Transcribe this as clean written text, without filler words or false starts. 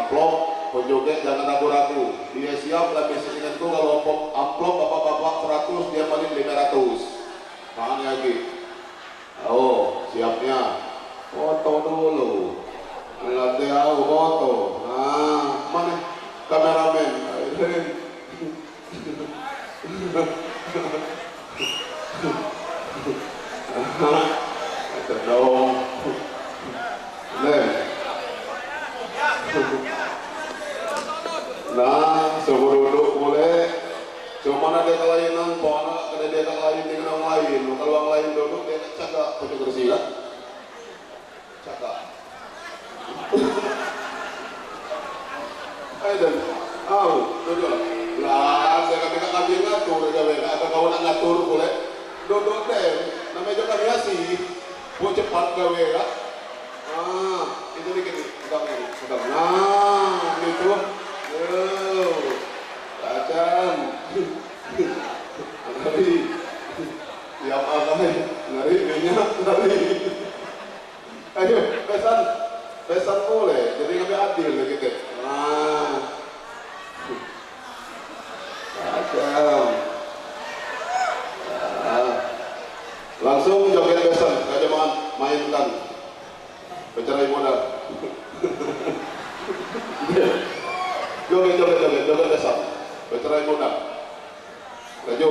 amplop, penjoget jangan ragu-ragu. Dia siap lah biasanya itu kalau amplop bapak-bapak 100 dia paling 500. Tangan lagi. Oh, siapnya. Foto dulu. Latih aku foto. Nah, mana kameramen? Ada dong. Nah, sebelum duduk boleh. Cuma ada kelainan, pokoknya kada dia lain dengan orang lain. Kalau orang lain duduk dia cakap pakai kursi kan? Cakap. Ayo, duduk. Lah, saya kami ngatur aja beda. Atau kau nak ngatur boleh? Duduk deh. Namanya juga biasa. Mau cepat gawe ya. Ah, itu dikit nih. Pegang. Nah, itu. Kacang. Ngari. Siap apa nih? Ngari minyak, ngari. Ayo, pesan boleh. Jadi kami adil gitu. Nah. Kacang. Nah. Langsung joget pesan. Aja mainkan. Pencerai modal. Joget pesan. Pencerai modal. Raju.